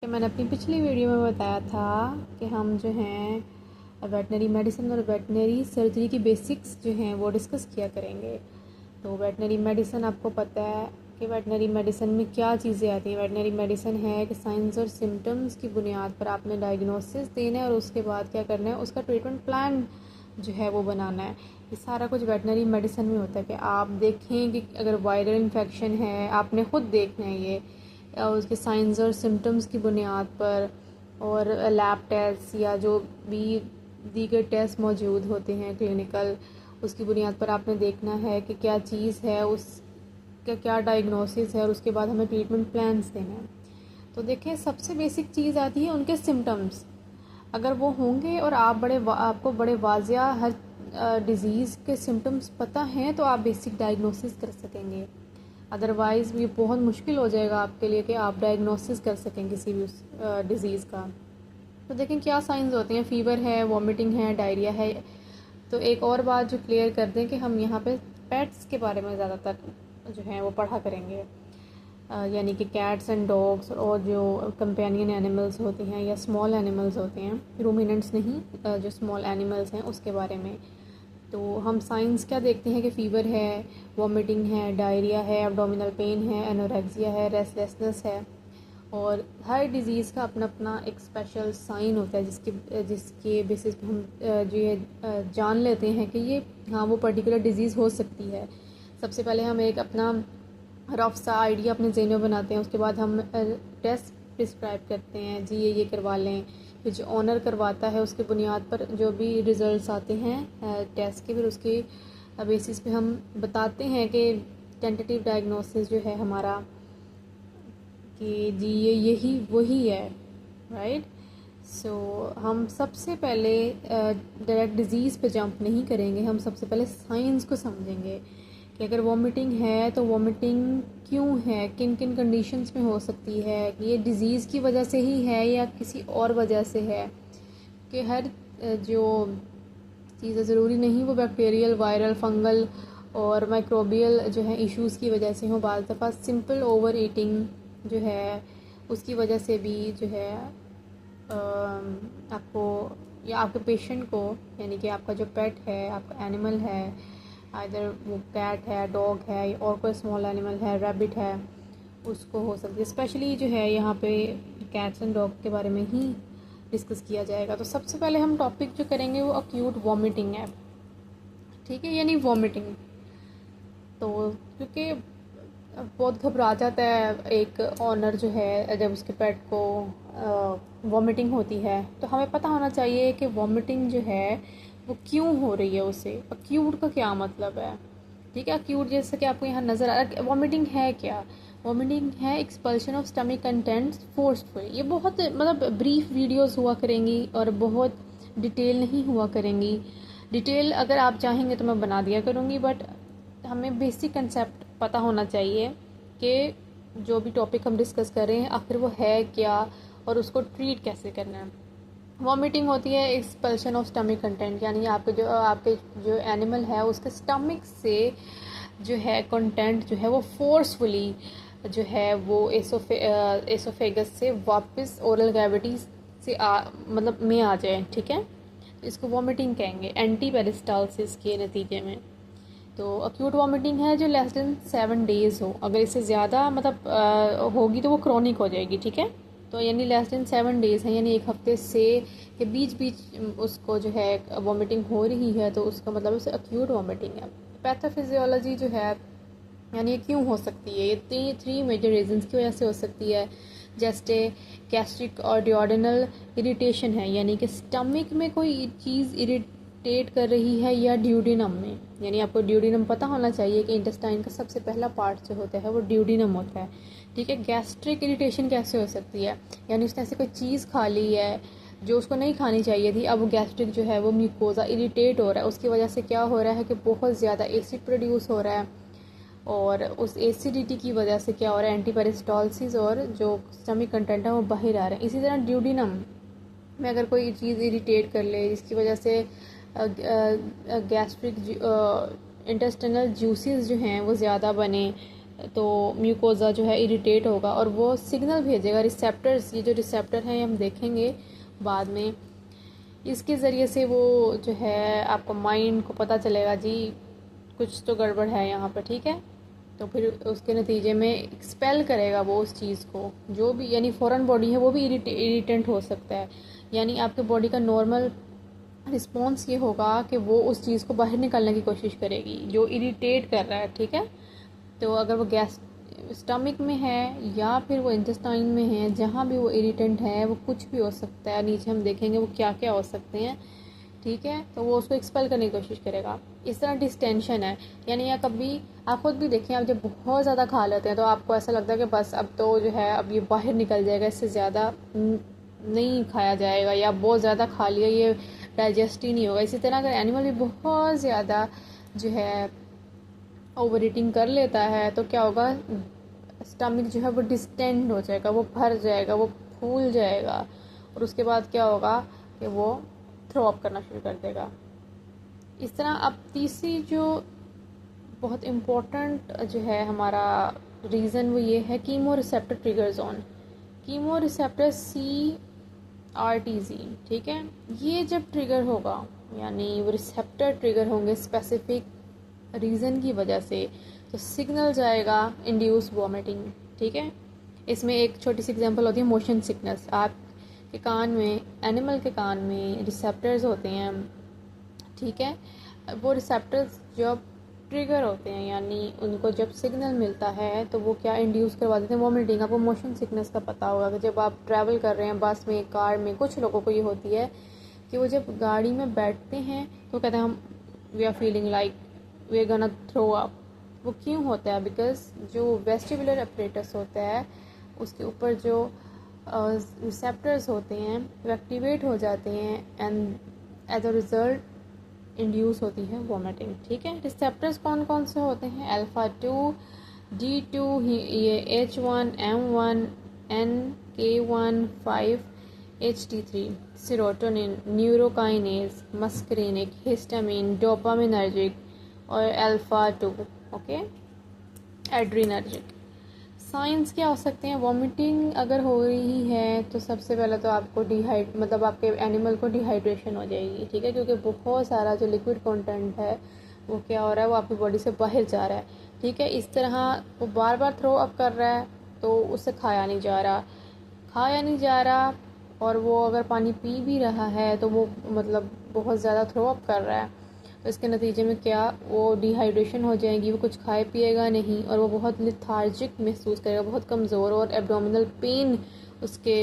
कि मैंने अपनी पिछली वीडियो में बताया था कि हम जो हैं वेटनरी मेडिसिन और वेटनरी सर्जरी की बेसिक्स जो हैं वो डिस्कस किया करेंगे। तो वेटनरी मेडिसिन आपको पता है कि वेटनरी मेडिसिन में क्या चीज़ें आती हैं। वेटनरी मेडिसिन है कि साइंस और सिम्टम्स की बुनियाद पर आपने डायग्नोसिस देना है और उसके बाद क्या करना है, उसका ट्रीटमेंट प्लान जो है वो बनाना है। ये सारा कुछ वेटनरी मेडिसिन में होता है कि आप देखें कि अगर वायरल इन्फेक्शन है, आपने ख़ुद देखना है ये उसके साइंस और सिम्टम्स की बुनियाद पर, और लैब टेस्ट या जो भी दीगर टेस्ट मौजूद होते हैं क्लिनिकल, उसकी बुनियाद पर आपने देखना है कि क्या चीज़ है, उसका क्या डायग्नोसिस है और उसके बाद हमें ट्रीटमेंट प्लान्स देना है। तो देखें, सबसे बेसिक चीज़ आती है उनके सिम्टम्स। अगर वो होंगे और आपको बड़े वाजिया हर डिज़ीज़ के सिम्टम्स पता हैं तो आप बेसिक डायग्नोसिस कर सकेंगे। अदरवाइज़ ये बहुत मुश्किल हो जाएगा आपके लिए कि आप डायग्नोसिस कर सकें किसी भी उस डिज़ीज़ का। तो देखें क्या साइंस होते हैं, फ़ीवर है, वॉमिटिंग है, डायरिया है। तो एक और बात जो क्लियर कर दें कि हम यहाँ पे पेट्स के बारे में ज़्यादातर जो है वो पढ़ा करेंगे, यानी कि कैट्स एंड डॉग्स और जो कंपेनियन एनिमल्स होते हैं या स्मॉल एनिमल्स होते हैं, रूमिनेंट्स नहीं, जो स्मॉल एनिमल्स हैं उसके बारे में। तो हम साइंस क्या देखते हैं कि फ़ीवर है, वॉमिटिंग है, डायरिया है, एब्डोमिनल पेन है, एनोरेक्सिया है, रेस्टलेसनेस है। और हर डिज़ीज़ का अपना अपना एक स्पेशल साइन होता है जिसके बेसिस पे हम जो ये जान लेते हैं कि ये हाँ वो पर्टिकुलर डिज़ीज़ हो सकती है। सबसे पहले हम एक अपना रफ सा आइडिया अपने ज़हन में बनाते हैं, उसके बाद हम टेस्ट प्रिस्क्राइब करते हैं, जी ये करवा लें। फिर जो ऑनर करवाता है उसके बुनियाद पर जो भी रिज़ल्ट्स आते हैं टेस्ट के, फिर उसके बेसिस पे हम बताते हैं कि टेंटेटिव डायग्नोसिस जो है हमारा कि जी ये यही वही है, राइट। सो हम सबसे पहले डायरेक्ट डिज़ीज़ पे जंप नहीं करेंगे, हम सबसे पहले साइंस को समझेंगे कि अगर वॉमिटिंग है तो वॉमिटिंग क्यों है, किन किन कंडीशंस में हो सकती है, कि ये डिज़ीज़ की वजह से ही है या किसी और वजह से है। कि हर जो चीज़ें ज़रूरी नहीं वो बैक्टीरियल, वायरल, फंगल और माइक्रोबियल जो है इश्यूज़ की वजह से हो। बाज़ दफ़ा सिंपल ओवर ईटिंग जो है उसकी वजह से भी जो है आपको या आपके पेशेंट को, यानी कि आपका जो पेट है, आपका एनिमल है, आइदर वो कैट है, डॉग है और कोई स्मॉल एनिमल है, रैबिट है, उसको हो सकती है। स्पेशली जो है यहाँ पे कैट्स एंड डॉग के बारे में ही डिस्कस किया जाएगा। तो सबसे पहले हम टॉपिक जो करेंगे वो अक्यूट वॉमिटिंग है, ठीक है, यानी वॉमिटिंग। तो क्योंकि बहुत घबरा जाता है एक ऑनर जो है जब उसके पेट को वॉमिटिंग होती है, तो हमें पता होना चाहिए कि वॉमिटिंग जो है वो क्यों हो रही है उसे। अक्यूट का क्या मतलब है, ठीक है। अक्यूट जैसे कि आपको यहाँ नज़र आ रहा है, वॉमिटिंग है क्या? वॉमिटिंग है expulsion of stomach contents forcefully. ये बहुत मतलब ब्रीफ वीडियोस हुआ करेंगी और बहुत डिटेल नहीं हुआ करेंगी। डिटेल अगर आप चाहेंगे तो मैं बना दिया करूँगी, बट हमें बेसिक कंसेप्ट पता होना चाहिए कि जो भी टॉपिक हम डिस्कस कर रहे हैं आखिर वो है क्या और उसको ट्रीट कैसे करना है। वॉमिटिंग होती है एक्सपल्शन ऑफ स्टमक कंटेंट, यानी आपके जो एनिमल है उसके स्टमक से जो है कंटेंट जो है वो फोर्सफुली जो है वो एसोफेगस से वापस ओरल कैविटी से मतलब में आ जाए, ठीक है। तो इसको वॉमिटिंग कहेंगे एंटी पेरिस्टालसिस के नतीजे में। तो अक्यूट वॉमिटिंग है जो लेस देन 7 डेज़ हो। अगर इससे ज़्यादा मतलब होगी तो वो क्रॉनिक हो जाएगी, ठीक है। तो यानी लेस देन 7 डेज़ है, यानी एक हफ्ते से के बीच बीच उसको जो है वॉमिटिंग हो रही है, तो उसका मतलब उसे अक्यूट वॉमिटिंग है। पैथोफिजियोलॉजी जो है यानी ये क्यों हो सकती है, ये 3 मेजर रीजंस की वजह से हो सकती है। जैसे गैस्ट्रिक और डिओडेनल इरिटेशन है, यानी कि स्टमक में कोई चीज़ इरिटेट कर रही है, या ड्यूडिनम में, यानी आपको ड्यूडिनम पता होना चाहिए कि इंटेस्टाइन का सबसे पहला पार्ट जो होता है वो ड्यूडिनम होता है, ठीक है। गैस्ट्रिक इरिटेशन कैसे हो सकती है, यानी उसने ऐसे कोई चीज़ खा ली है जो उसको नहीं खानी चाहिए थी, अब गैस्ट्रिक जो है वो म्यूकोजा इरिटेट हो रहा है, उसकी वजह से क्या हो रहा है कि बहुत ज़्यादा एसिड प्रोड्यूस हो रहा है, और उस एसिडिटी की वजह से क्या हो रहा है, एंटी पेरिस्टालसिस और जो स्टमक कंटेंट है वो बाहर आ रहे हैं। इसी तरह ड्यूडिनम में अगर कोई चीज़ इरिटेट कर ले जिसकी वजह से गैस्ट्रिक इंटेस्टिनल जूसेस जो हैं वो ज़्यादा बने, तो म्यूकोज़ा जो है इरिटेट होगा और वो सिग्नल भेजेगा रिसेप्टर्स, ये जो रिसेप्टर हैं हम देखेंगे बाद में, इसके ज़रिए से वो जो है आपको माइंड को पता चलेगा जी कुछ तो गड़बड़ है यहाँ पर, ठीक है। तो फिर उसके नतीजे में एक्सपेल करेगा वो उस चीज़ को, जो भी यानी फॉरेन बॉडी है वो भी इरिटेंट हो सकता है। यानी आपके बॉडी का नॉर्मल रिस्पॉन्स ये होगा कि वो उस चीज़ को बाहर निकालने की कोशिश करेगी जो इरिटेट कर रहा है, ठीक है। तो अगर वो गैस स्टमक में है या फिर वो इंटेस्टाइन में है, जहाँ भी वो इरिटेंट है वो कुछ भी हो सकता है, नीचे हम देखेंगे वो क्या क्या हो सकते हैं, ठीक है। तो वो उसको एक्सपेल करने की कोशिश करेगा। इस तरह डिस्टेंशन है, यानी या कभी आप खुद भी देखें, आप जब बहुत ज़्यादा खा लेते हैं तो आपको ऐसा लगता है कि बस अब तो जो है अब ये बाहर निकल जाएगा, इससे ज़्यादा नहीं खाया जाएगा, या बहुत ज़्यादा खा लिया ये डाइजेस्ट ही नहीं होगा। इसी तरह अगर एनिमल भी बहुत ज़्यादा जो है ओवर ईटिंग कर लेता है तो क्या होगा, स्टमक जो है वो डिस्टेंड हो जाएगा, वो भर जाएगा, वो फूल जाएगा, और उसके बाद क्या होगा कि वो थ्रो अप करना शुरू कर देगा। इस तरह अब तीसरी जो बहुत इम्पोर्टेंट जो है हमारा रीज़न वो ये है chemo receptor trigger zone, chemo receptor CRTZ, ठीक है। ये जब ट्रिगर होगा यानी वो रिसेप्टर ट्रिगर होंगे स्पेसिफिक रीज़न की वजह से, तो सिग्नल जाएगा इंड्यूस वॉमिटिंग, ठीक है। इसमें एक छोटी सी एग्जांपल होती है मोशन सिकनेस। आपके कान में, एनिमल के कान में रिसेप्टर्स होते हैं, ठीक है। वो रिसेप्टर्स जब ट्रिगर होते हैं यानी उनको जब सिग्नल मिलता है तो वो क्या इंड्यूस करवा देते हैं, वॉमिटिंग। आपको मोशन सिकनेस का पता होगा कि जब आप ट्रैवल कर रहे हैं बस में, कार में, कुछ लोगों को ये होती है कि वो जब गाड़ी में बैठते हैं तो कहते हैं हम we are feeling like we are gonna throw up. वो क्यों होता है, बिकॉज जो वेस्टिबुलर अपरेटस होता है उसके ऊपर जो रिसेप्टर्स होते हैं वो एक्टिवेट हो जाते हैं and as a result induce होती है वॉमिटिंग, ठीक है। रिसेप्टर्स कौन कौन से होते हैं, अल्फा 2, D2, ये H1, M1, NK1, 5, HT3, serotonin, neurokinase, muscarinic, histamine, dopaminergic और अल्फा 2, ओके, एड्रीनर्जिक। साइंस क्या हो सकते हैं, वॉमिटिंग अगर हो रही है तो सबसे पहले तो आपको मतलब आपके एनिमल को डिहाइड्रेशन हो जाएगी, ठीक है, क्योंकि बहुत सारा जो लिक्विड कंटेंट है वो क्या हो रहा है, वो आपकी बॉडी से बाहर जा रहा है, ठीक है। इस तरह वो बार बार थ्रो अप कर रहा है तो उससे खाया नहीं जा रहा, और वो अगर पानी पी भी रहा है तो वो मतलब बहुत ज़्यादा थ्रो अप कर रहा है, तो इसके नतीजे में क्या, वो डिहाइड्रेशन हो जाएगी, वो कुछ खाए पिएगा नहीं और वो बहुत लिथार्जिक महसूस करेगा, बहुत कमज़ोर, और एब्डोमिनल पेन उसके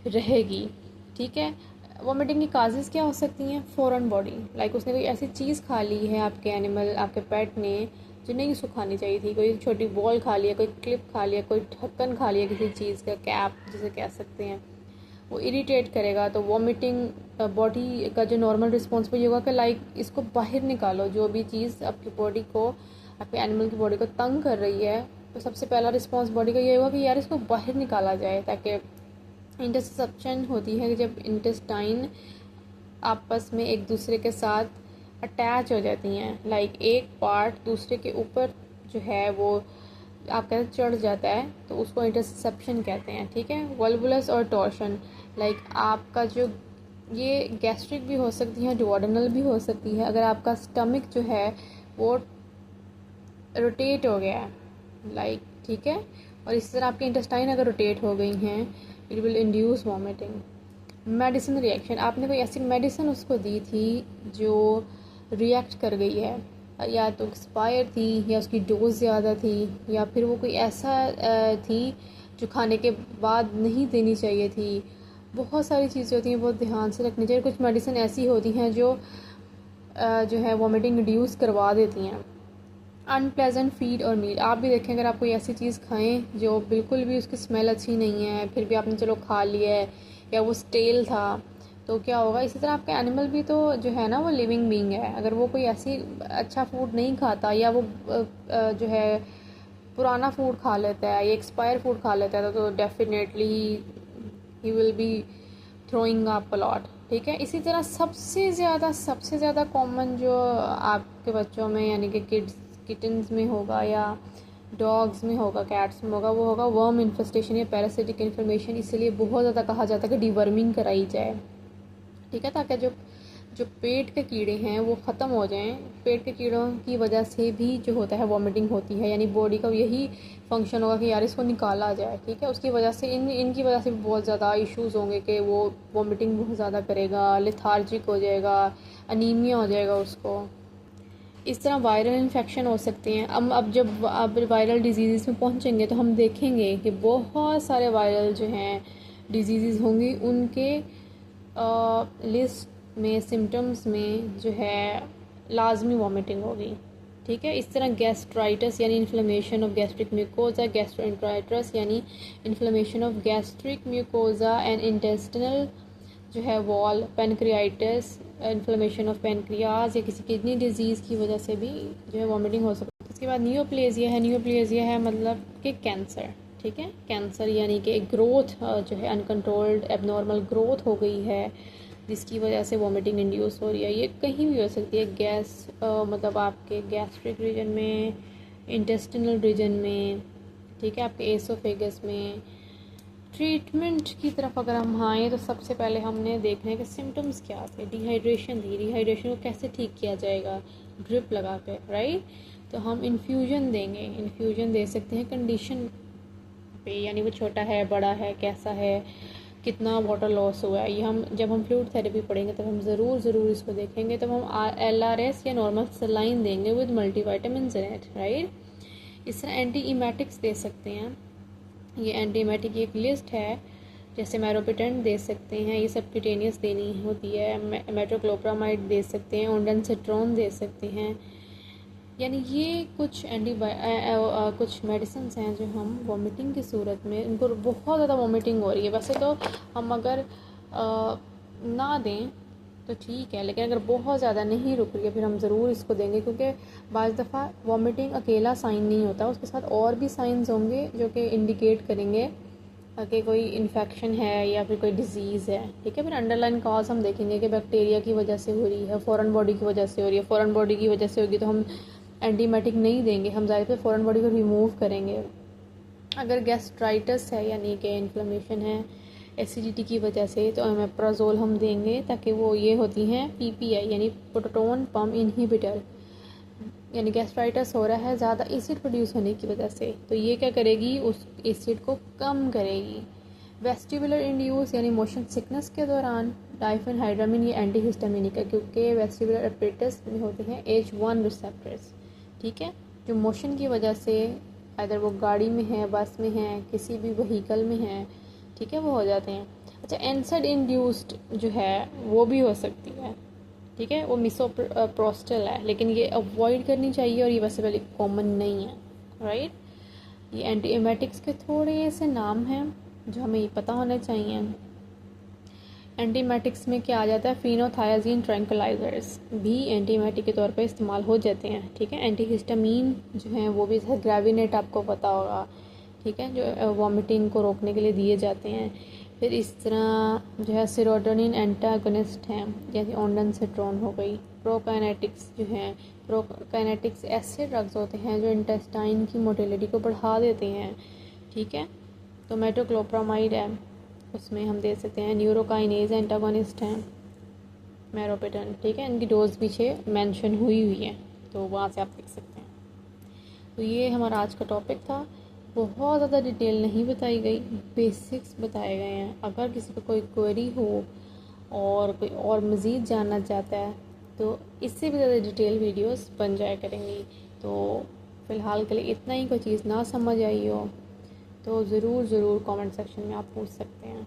रहेगी, ठीक है। वॉमिटिंग की काजेज़ क्या हो सकती हैं, फॉरेन बॉडी, लाइक उसने कोई ऐसी चीज़ खा ली है आपके एनिमल, आपके पेट ने, जो नहीं उसको खानी चाहिए थी, कोई छोटी बॉल खा लिया, कोई क्लिप खा लिया, कोई ढक्कन खा लिया किसी चीज़ का, कैप जिसे कह सकते हैं, वो इरिटेट करेगा। तो वॉमिटिंग बॉडी का जो नॉर्मल रिस्पॉन्स वो ये होगा कि लाइक इसको बाहर निकालो, जो भी चीज़ आपकी बॉडी को, आपके एनिमल की बॉडी को तंग कर रही है, तो सबसे पहला रिस्पॉन्स बॉडी का ये होगा कि यार इसको बाहर निकाला जाए, ताकि इंटरसेप्शन होती है कि जब इंटेस्टाइन आपस में एक दूसरे के साथ अटैच हो जाती हैं, लाइक एक पार्ट दूसरे के ऊपर जो है वो आप कहते चढ़ जाता है, तो उसको इंटरसेप्शन कहते हैं, ठीक है। वल्वुलस और टॉर्शन, लाइक आपका जो ये गैस्ट्रिक भी हो सकती है, डुओडेनल भी हो सकती है, अगर आपका स्टमक जो है वो रोटेट हो गया है, लाइक, ठीक है, और इस तरह आपकी इंटेस्टाइन अगर रोटेट हो गई हैं, it will induce vomiting. Medicine reaction, आपने कोई ऐसी मेडिसिन उसको दी थी जो रिएक्ट कर गई है, या तो एक्सपायर थी, या उसकी डोज ज़्यादा थी, या फिर वो कोई ऐसा थी जो खाने के बाद नहीं देनी चाहिए थी। बहुत सारी चीज़ें होती हैं, बहुत ध्यान से रखनी चाहिए। कुछ मेडिसिन ऐसी होती हैं जो है वॉमिटिंग रिड्यूस करवा देती हैं। अनप्लेजेंट फीड और मील, आप भी देखें अगर आप कोई ऐसी चीज़ खाएं जो बिल्कुल भी उसकी स्मेल अच्छी नहीं है, फिर भी आपने चलो खा लिया है, या वो स्टेल था, तो क्या होगा। इसी तरह आपका एनिमल भी तो जो है ना वो लिविंग बीइंग है, अगर वो कोई ऐसी अच्छा फूड नहीं खाता, या वो जो है पुराना फूड खा लेता है या एक्सपायर फूड खा लेता है, तो definitely he will be throwing up a lot, ठीक है। इसी तरह सबसे ज़्यादा कॉमन जो आपके बच्चों में यानी कि किटन्स में होगा, या डॉग्स में होगा, कैट्स में होगा, वो होगा वर्म इन्फेस्टेशन या पैरासिटिक इन्फ्लेमेशन। इसलिए बहुत ज़्यादा कहा जाता है कि डिवर्मिंग कराई जाए, ठीक है, ताकि जो जो पेट के कीड़े हैं वो ख़त्म हो जाएं। पेट के कीड़ों की वजह से भी जो होता है वॉमिटिंग होती है, यानी बॉडी का यही फंक्शन होगा कि यार इसको निकाला जाए, ठीक है। उसकी वजह से इनकी वजह से भी बहुत ज़्यादा इश्यूज़ होंगे कि वो वॉमिटिंग बहुत ज़्यादा करेगा, लेथार्जिक हो जाएगा, अनीमिया हो जाएगा उसको। इस तरह वायरल इन्फेक्शन हो सकते हैं। अब जब वायरल डिजीज़ में पहुंचेंगे तो हम देखेंगे कि बहुत सारे वायरल जो हैं डिजीज़ होंगी, उनके लिस्ट में सिम्टम्स में जो है लाजमी वॉमिटिंग होगी, ठीक है। इस तरह गैस्ट्राइटिस यानी inflammation of gastric mucosa, gastroenteritis यानी inflammation of gastric mucosa and intestinal जो है wall, pancreatitis inflammation of pancreas या किसी किडनी डिजीज़ की वजह से भी जो है वॉमिटिंग हो सकती है। इसके बाद नियोप्लेजिया है। नियोप्लेजिया है मतलब कि कैंसर, ठीक है। कैंसर यानी कि ग्रोथ जो है अनकंट्रोल्ड एबनॉर्मल ग्रोथ हो गई है जिसकी वजह से वॉमिटिंग इंड्यूस हो रही है। ये कहीं भी हो सकती है, गैस मतलब आपके गैस्ट्रिक रीजन में, इंटेस्टिनल रीजन में, ठीक है, आपके एसोफेगस में। ट्रीटमेंट की तरफ अगर हम आएँ तो सबसे पहले हमने देखना है कि सिम्टम्स क्या थे। डिहाइड्रेशन थी, डिहाइड्रेशन को कैसे ठीक किया जाएगा, ड्रिप लगा के, राइट। तो हम इन्फ्यूजन देंगे, इन्फ्यूजन दे सकते हैं कंडीशन पे, यानी वो छोटा है, बड़ा है, कैसा है, कितना वाटर लॉस हुआ है। ये हम जब हम फ्लूइड थेरेपी पढ़ेंगे तब हम ज़रूर इसको देखेंगे। तब हम LRS या नॉर्मल सलाइन देंगे with multivitamins in it, right. इस तरह एंटी इमेटिक्स दे सकते हैं। ये एंटी इमेटिक की एक लिस्ट है, जैसे मैरोपिटेंट दे सकते हैं, ये सबक्यूटेनियस देनी होती है। मेट्रोक्लोप्रामाइड दे सकते हैं, ओंडेंसेट्रॉन दे सकते हैं। यानी ये कुछ कुछ मेडिसिन हैं जो हम वॉमिटिंग की सूरत में, उनको बहुत ज़्यादा वॉमिटिंग हो रही है, वैसे तो हम अगर ना दें तो ठीक है, लेकिन अगर बहुत ज़्यादा नहीं रुक रही है फिर हम ज़रूर इसको देंगे, क्योंकि बाज़ दफ़ा वॉमिटिंग अकेला साइन नहीं होता, उसके साथ और भी साइंस होंगे जो कि इंडिकेट करेंगे कि कोई इन्फेक्शन है या फिर कोई डिजीज़ है, ठीक है। फिर अंडरलाइन कॉज हम देखेंगे कि बैक्टीरिया की वजह से हो रही है, फॉरेन बॉडी की वजह से हो रही है। फॉरेन बॉडी की वजह से होगी तो हम एंटीबायोटिक नहीं देंगे, हम ज़्यादातर फॉरेन बॉडी को रिमूव करेंगे। अगर गैस्ट्राइटिस है यानी कि इन्फ्लेमेशन है एसिडिटी की वजह से, तो ओमेप्राजोल हम देंगे, ताकि वो ये होती हैं PPI यानी प्रोटोन पम्प इनहिबिटर। यानी गैस्ट्राइटिस हो रहा है ज़्यादा एसिड प्रोड्यूस होने की वजह से, तो ये क्या करेगी, उस एसिड को कम करेगी। वेस्टिबुलर इंड्यूस यानी मोशन सिकनेस के दौरान डाइफेनहाइड्रामिन ये एंटीहिस्टामिनिक है, क्योंकि वेस्टिबुलर एपरेटस में होते हैं H1 रिसेप्टर्स, ठीक है, जो मोशन की वजह से अगर वो गाड़ी में है, बस में है, किसी भी व्हीकल में है, ठीक है, वो हो जाते हैं। अच्छा, एनसेड इंड्यूस्ड जो है वो भी हो सकती है, ठीक है, वो मिसोप्रोस्टल है, लेकिन ये अवॉइड करनी चाहिए और ये वैसे पहले कॉमन नहीं है, राइट। ये एंटी एमेटिक्स के थोड़े से नाम हैं जो हमें ये पता होने चाहिए। एंटीमेटिक्स में क्या आ जाता है, फिनोथायाजीन ट्रैंक्विलाइजर्स भी एंटीमेटिक के तौर पे इस्तेमाल हो जाते हैं, ठीक है। एंटीहिस्टामीन जो हैं वो भी, जैसे ग्रेविनेट आपको पता होगा, ठीक है, जो वॉमिटिंग को रोकने के लिए दिए जाते हैं। फिर इस तरह जो है सेरोटोनिन एंटागोनिस्ट हैं, जैसे ओंडेंसेट्रॉन हो गई। प्रोकाइनेटिक्स जो हैं, प्रोकाइनेटिक्स ऐसे ड्रग्स होते हैं जो इंटेस्टाइन की मोटिलिटी को बढ़ा देते हैं, ठीक है। तो मेट्रोक्लोप्रामाइड है, उसमें हम दे सकते हैं। न्यूरोकाइनेज एंटागोनिस्ट हैं, मैरोपेटन, ठीक है, इनकी डोज पीछे मेंशन हुई है, तो वहाँ से आप देख सकते हैं। तो ये हमारा आज का टॉपिक था। बहुत ज़्यादा डिटेल नहीं बताई गई, बेसिक्स बताए गए हैं। अगर किसी को कोई क्वेरी हो और कोई और मज़ीद जानना चाहता है तो इससे भी ज़्यादा डिटेल वीडियोस बन जाया करेंगी। तो फ़िलहाल के लिए इतना ही, कोई चीज़ ना समझ आई हो तो ज़रूर कमेंट सेक्शन में आप पूछ सकते हैं।